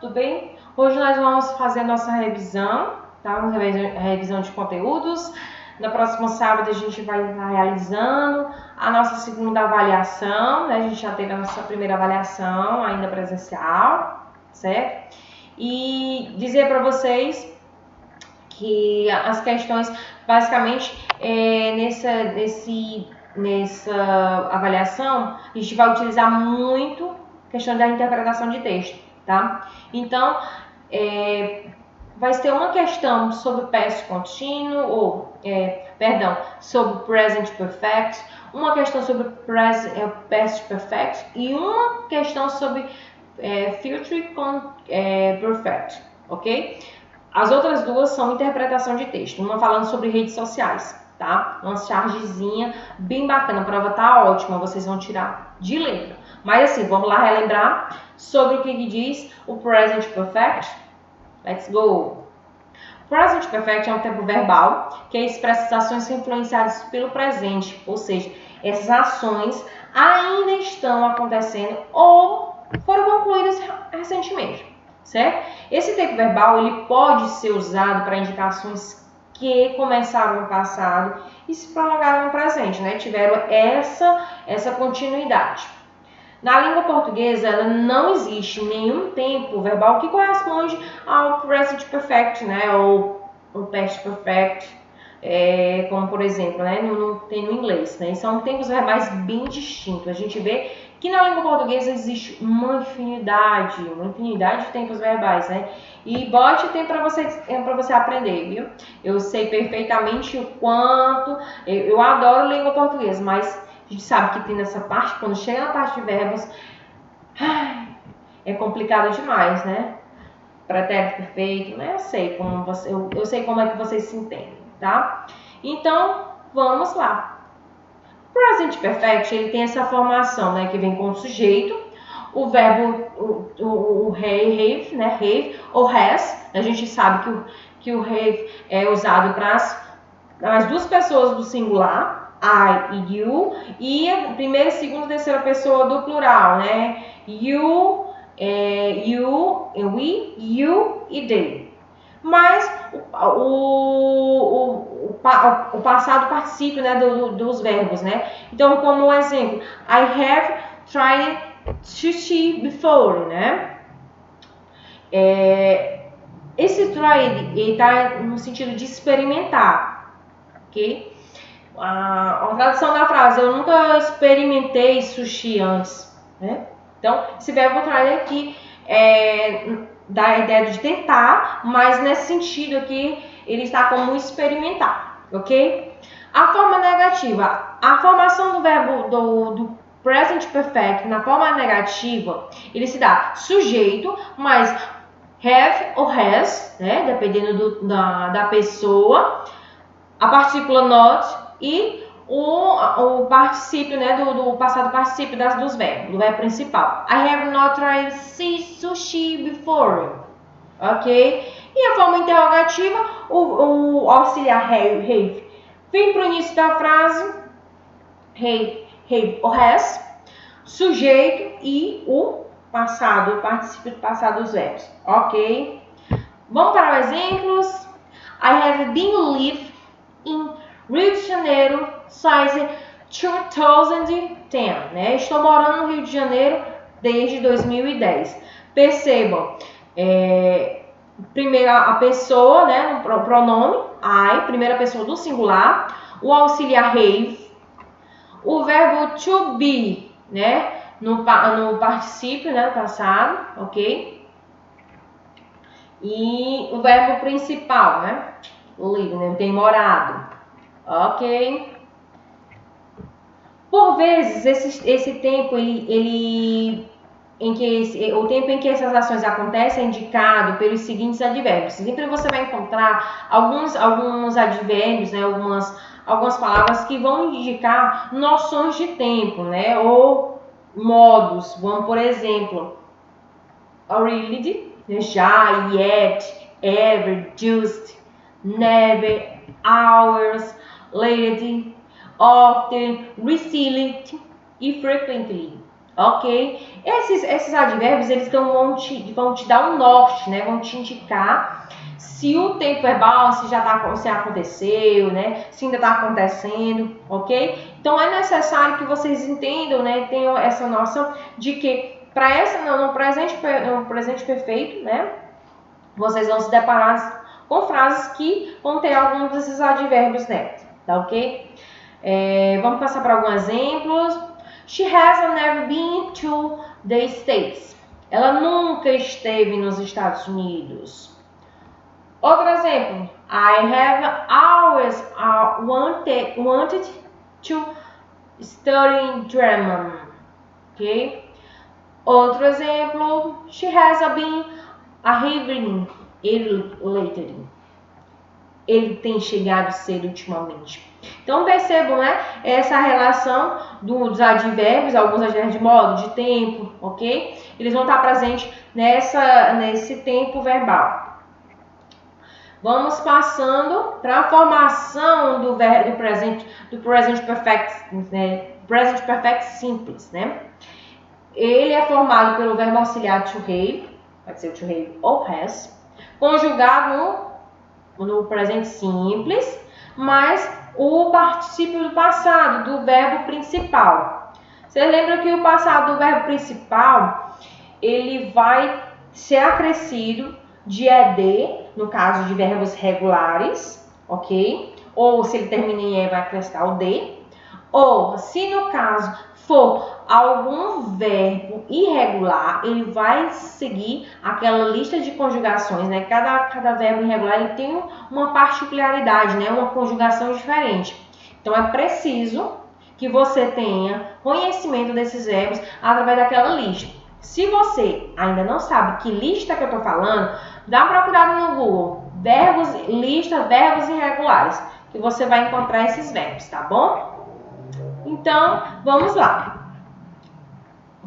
tudo bem? Hoje nós vamos fazer a nossa revisão, tá? Revisão de conteúdos. No próximo sábado a gente vai estar realizando a nossa segunda avaliação, né? A gente já teve a nossa primeira avaliação, ainda presencial, certo? E dizer para vocês que as questões, basicamente, nessa avaliação, a gente vai utilizar muito a questão da interpretação de texto, tá? Então, vai ter uma questão sobre past contínuo, sobre present perfect, uma questão sobre past perfect e uma questão sobre future perfect, ok? As outras duas são interpretação de texto, uma falando sobre redes sociais, tá? Uma chargezinha bem bacana, a prova tá ótima, vocês vão tirar de letra. Mas assim, vamos lá relembrar sobre o que diz o present perfect. Let's go! Present perfect é um tempo verbal que expressa as ações influenciadas pelo presente, ou seja, essas ações ainda estão acontecendo ou foram concluídas recentemente, certo? Esse tempo verbal ele pode ser usado para indicar ações que começaram no passado e se prolongaram no presente, né? Tiveram essa continuidade. Na língua portuguesa, ela não existe nenhum tempo verbal que corresponde ao present perfect, né? Ou o past perfect, como por exemplo, né? Tem no inglês, né? São tempos verbais bem distintos. A gente vê que na língua portuguesa existe uma infinidade de tempos verbais, né? E bote tempo para você aprender, viu? Eu sei perfeitamente o quanto, eu adoro língua portuguesa, mas a gente sabe que tem nessa parte, quando chega na parte de verbos, é complicado demais, né? Pretérito perfeito, né? Eu sei como é que vocês se entendem, tá? Então, vamos lá. Present Perfect, ele tem essa formação, né? Que vem com o sujeito, o verbo, o have, né? Have ou has. A gente sabe que o have é usado para as duas pessoas do singular, I e you, e a primeira, segunda e terceira pessoa do plural, né? You, we, you e they. Mas o passado participio, né, dos verbos, né? Então, como um exemplo, I have tried sushi before, né? Esse tried, ele tá no sentido de experimentar, ok? A tradução da frase, eu nunca experimentei sushi antes, né? Então, esse verbo try aqui dá a ideia de tentar, mas nesse sentido aqui, ele está como experimentar, ok? A forma negativa, a formação do verbo do present perfect na forma negativa, ele se dá sujeito, mas have ou has, né? Dependendo da pessoa, a partícula not e o particípio, né, do passado particípio dos verbos, do verbo principal. I have not tried sushi before. Ok? E a forma interrogativa, o auxiliar have vem para o início da frase, have ou has, sujeito e o passado, o particípio do passado dos verbos. Ok? Vamos para os exemplos. I have been living in Rio de Janeiro since 2010, né? Estou morando no Rio de Janeiro desde 2010. Percebam, primeiro a pessoa, né? O pronome I, primeira pessoa do singular, o auxiliar have, o verbo to be, né? No particípio, né? No passado, ok? E o verbo principal, né? Live, né? Tem morado. Ok? Por vezes, esse tempo, o tempo em que essas ações acontecem é indicado pelos seguintes advérbios. Sempre você vai encontrar alguns advérbios, né? Algumas palavras que vão indicar noções de tempo, né? Ou modos. Vamos, por exemplo, already, já, yet, ever, just, never, hours, lately, often, recently e frequently. ok? Esses advérbios, eles vão te dar um norte, né? Vão te indicar se o tempo verbal, se aconteceu, né? Se ainda está acontecendo, ok? Então, é necessário que vocês entendam, né? Tenham essa noção de que no presente perfeito, né? Vocês vão se deparar com frases que vão ter alguns desses advérbios nelas, tá ok? Vamos passar para alguns exemplos. She has never been to the States. Ela nunca esteve nos Estados Unidos. Outro exemplo. I have always wanted to study German. Ok? Outro exemplo. She has been arriving lately. Ele tem chegado cedo ultimamente. Então percebam, né, essa relação dos advérbios, alguns advérbios de modo, de tempo, ok? Eles vão estar presentes nesse tempo verbal. Vamos passando para a formação do present perfect, né? Present perfect simples, né? Ele é formado pelo verbo auxiliar to have, pode ser to have ou has, conjugado no presente simples, mas o particípio do passado do verbo principal. Você lembra que o passado do verbo principal, ele vai ser acrescido de ed, no caso de verbos regulares, ok? Ou se ele termina em e, vai acrescentar o d. Ou, se no caso for algum verbo irregular, ele vai seguir aquela lista de conjugações, né? Cada verbo irregular ele tem uma particularidade, né? Uma conjugação diferente. Então, é preciso que você tenha conhecimento desses verbos através daquela lista. Se você ainda não sabe que lista que eu estou falando, dá uma procurada no Google, lista verbos irregulares, que você vai encontrar esses verbos, tá bom? Então, vamos lá.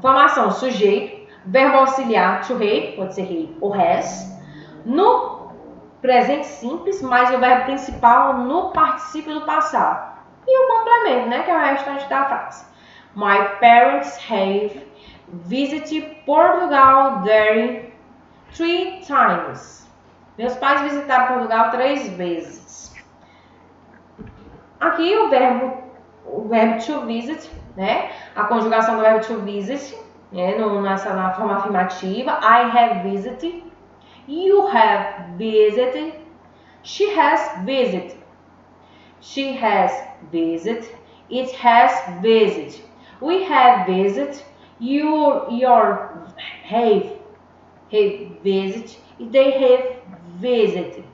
Formação sujeito, verbo auxiliar to have, pode ser have ou has, no presente simples, mais o verbo principal no particípio do passado. E o complemento, né, que é o restante da frase. My parents have visited Portugal there 3 times. Meus pais visitaram Portugal 3 vezes. Aqui o verbo to visit, né? A conjugação do verbo to visit, né? Na forma afirmativa. I have visited. You have visited. She has visited. She has visited. It has visited. We have visited. You have visited. They have visited.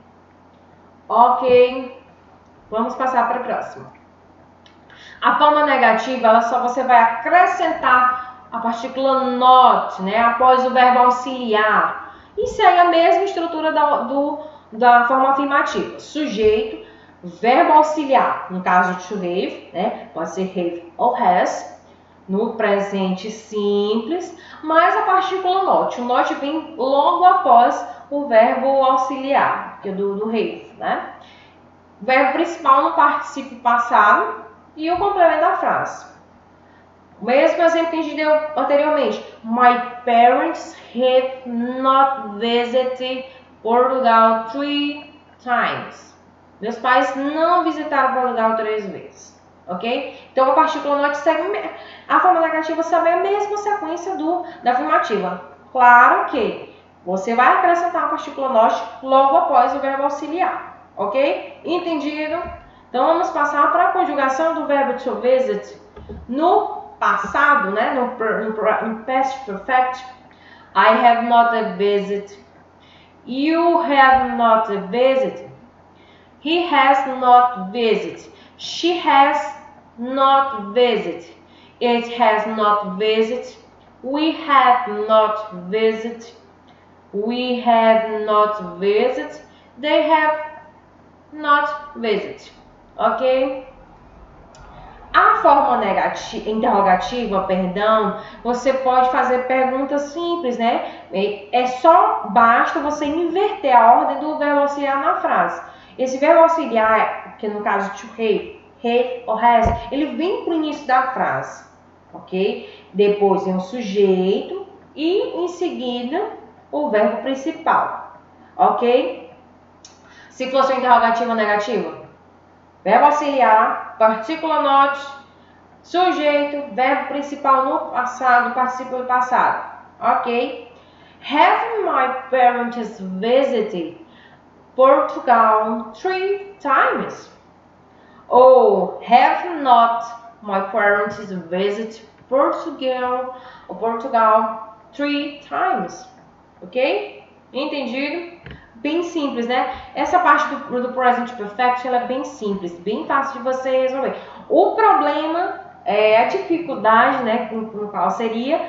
Ok. Vamos passar para a próxima. A forma negativa, você vai acrescentar a partícula not, né, após o verbo auxiliar. Isso aí é a mesma estrutura da forma afirmativa. Sujeito, verbo auxiliar, no caso to have, né, pode ser have ou has, no presente simples, mas a partícula not. O not vem logo após o verbo auxiliar, que é do have, né? O verbo principal no particípio passado e o complemento da frase. O mesmo exemplo que a gente deu anteriormente. My parents have not visited Portugal 3 times. Meus pais não visitaram Portugal 3 vezes. Ok? Então a partícula not segue a forma negativa segue a mesma sequência da afirmativa. Claro que você vai acrescentar a partícula not logo após o verbo auxiliar. Ok? Entendido? Então, vamos passar para a conjugação do verbo to visit no passado, né? No past perfect. I have not a visit. You have not a visit. He has not visit. She has not visit. It has not visit. We have not visit. We have not visit. They have not visit. Ok? A forma interrogativa, você pode fazer perguntas simples, né? Basta você inverter a ordem do verbo auxiliar na frase. Esse verbo auxiliar, que no caso to have ou has, ele vem para o início da frase, ok? Depois vem o sujeito e em seguida o verbo principal, ok? Se fosse um interrogativo negativo, verbo auxiliar, partícula not, sujeito, verbo principal no passado, particípio do passado, ok? Have my parents visited Portugal 3 times? Ou have not my parents visited Portugal 3 times? Ok? Entendido? Bem simples, né? Essa parte do present perfect ela é bem simples, bem fácil de você resolver. O problema, a dificuldade, né, no qual seria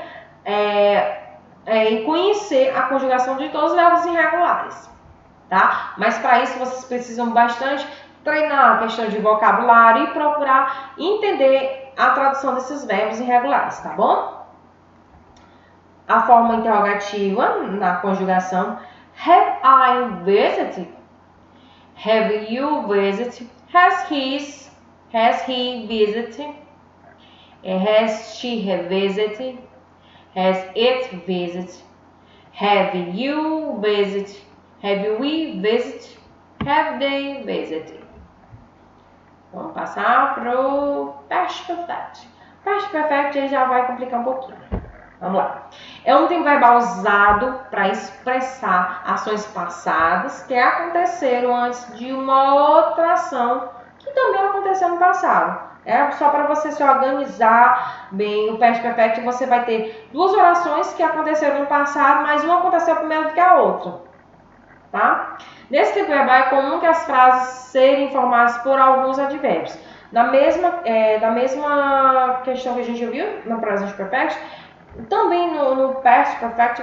em conhecer a conjugação de todos os verbos irregulares, tá? Mas para isso vocês precisam bastante treinar a questão de vocabulário e procurar entender a tradução desses verbos irregulares, tá bom? A forma interrogativa na conjugação: Have I visited? Have you visited? Has he visited? Has she visited? Has it visited? Have you visited? Have we visited? Have they visited? Vamos passar pro Past Perfect. Past Perfect ele já vai complicar um pouquinho. Vamos lá. É um tempo verbal usado para expressar ações passadas que aconteceram antes de uma outra ação que também aconteceu no passado. Só para você se organizar bem o Past Perfect, você vai ter duas orações que aconteceram no passado, mas uma aconteceu primeiro do que a outra. Tá? Nesse tempo verbal é comum que as frases serem formadas por alguns advérbios. Da mesma questão que a gente viu no Present Perfect, também no Past Perfect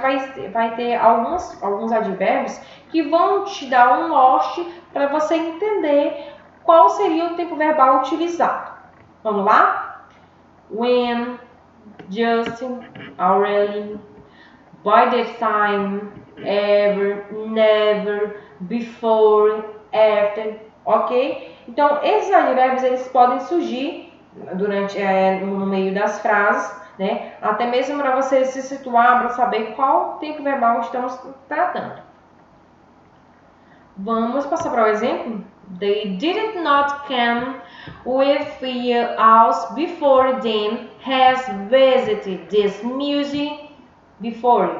vai ter alguns advérbios que vão te dar um norte para você entender qual seria o tempo verbal utilizado. Vamos lá? When, just, already, by the time, ever, never, before, after, ok? Então, esses advérbios eles podem surgir no meio das frases, né? Até mesmo para você se situar, para saber qual tempo verbal estamos tratando. Vamos passar para o exemplo? They did not come with us before them has visited this museum before.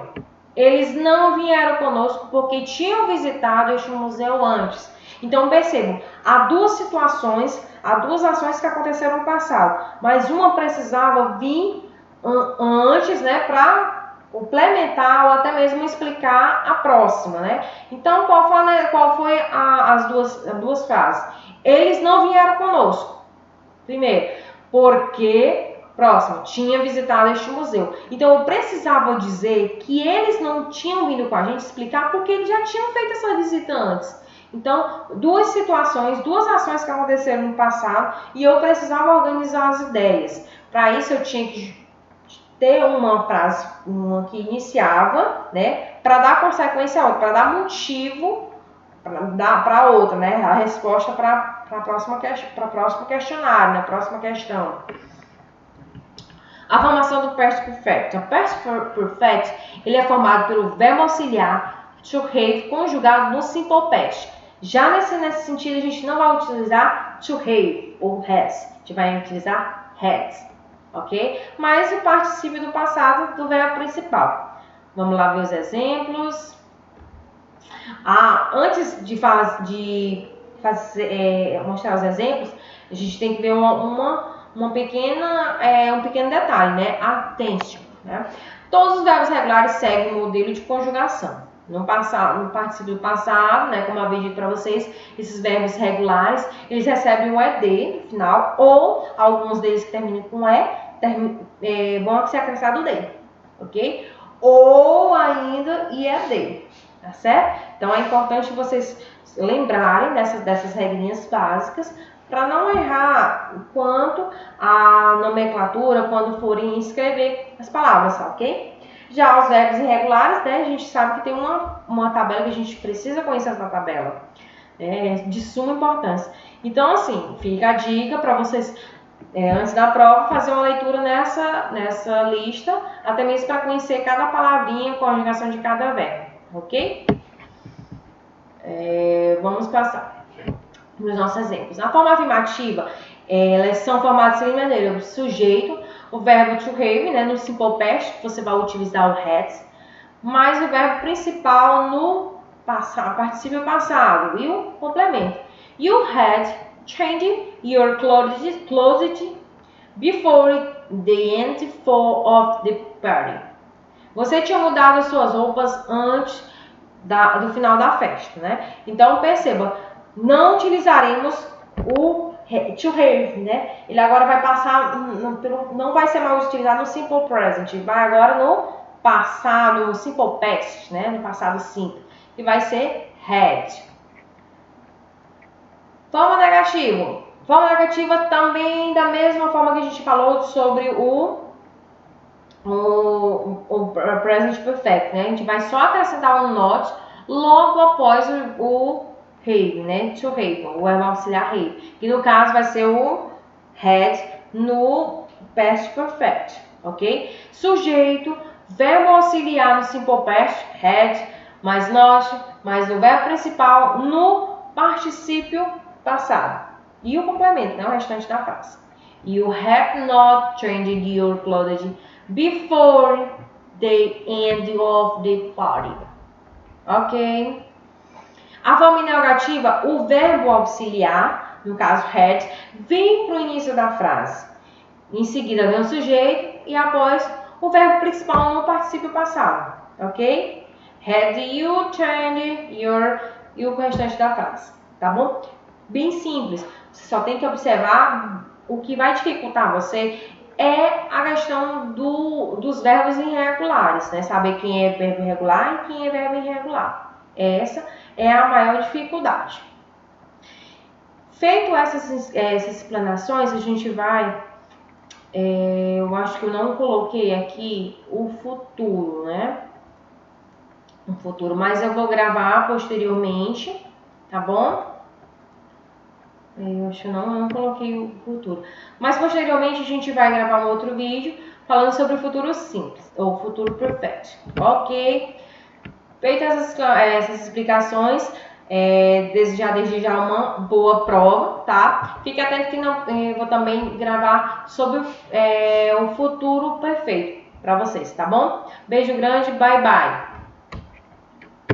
Eles não vieram conosco porque tinham visitado este museu antes. Então percebam, há duas situações, há duas ações que aconteceram no passado, mas uma precisava vir antes, né, para complementar ou até mesmo explicar a próxima, né? Então, qual foi as duas frases? Eles não vieram conosco. Primeiro, porque, próximo, tinha visitado este museu. Então, eu precisava dizer que eles não tinham vindo com a gente explicar porque eles já tinham feito essa visita antes. Então, duas situações, duas ações que aconteceram no passado e eu precisava organizar as ideias. Para isso, eu tinha que ter uma frase, uma que iniciava, né, para dar consequência a outra, para dar motivo para a outra, né, a resposta para o próximo questionário, né, próxima questão. A formação do Past Perfect. O Past Perfect ele é formado pelo verbo auxiliar to have conjugado no Simple Past. Já nesse sentido, a gente não vai utilizar to have ou has, a gente vai utilizar has. Ok? Mas o particípio do passado do verbo principal. Vamos lá ver os exemplos. Antes de mostrar os exemplos, a gente tem que ver um pequeno detalhe, né? Attention. Né? Todos os verbos regulares seguem o modelo de conjugação. No particípio do passado, né, como eu havia dito para vocês, esses verbos regulares, eles recebem o ED no final, ou alguns deles que terminam com vão ser acrescentado o D, ok? Ou ainda IED, tá certo? Então é importante vocês lembrarem dessas regrinhas básicas para não errar quanto à nomenclatura quando forem escrever as palavras, ok? Já os verbos irregulares, né, a gente sabe que tem uma tabela que a gente precisa conhecer essa tabela. É de suma importância. Então, assim, fica a dica para vocês antes da prova, fazer uma leitura nessa lista, até mesmo para conhecer cada palavrinha, conjugação de cada verbo, ok? Vamos passar nos nossos exemplos. A forma afirmativa, elas são formadas da seguinte maneira: o sujeito, o verbo to have, né, no simple past, você vai utilizar o had, mais o verbo principal no particípio passado e o complemento. You had changed your clothes before the end of the party. Você tinha mudado as suas roupas antes do final da festa, né? Então perceba, não utilizaremos o to have, né? Ele agora vai passar, não vai ser mais utilizado no simple present, vai agora no passado, no simple past, né? No passado simples, que vai ser had. Forma negativa. Forma negativa também da mesma forma que a gente falou sobre o present perfect, né? A gente vai só acrescentar um not logo após o have, né? To have, o verbo auxiliar have, que no caso vai ser o had no past perfect, ok? Sujeito, verbo auxiliar no simple past, had, mais not, mais o verbo principal no particípio passado. E o complemento, né? O restante da frase. You have not changed your clothes before the end of the party. Ok? A forma negativa, o verbo auxiliar, no caso had, vem para o início da frase. Em seguida vem o sujeito e após o verbo principal no particípio passado. Ok? Had you changed your... e o restante da frase. Tá bom? Bem simples. Você só tem que observar. O que vai dificultar você é a questão dos verbos irregulares, né? Saber quem é verbo irregular e quem é verbo irregular. Essa é a maior dificuldade. Feito essas explanações, a gente vai... eu acho que eu não coloquei aqui o futuro, né? O futuro, mas eu vou gravar posteriormente, tá bom? Eu acho que não coloquei o futuro. Mas posteriormente a gente vai gravar um outro vídeo falando sobre o futuro simples, ou futuro perfect. Ok? Feitas essas explicações, desde já uma boa prova, tá? Fique atento que vou também gravar sobre o futuro perfeito para vocês, tá bom? Beijo grande, bye bye!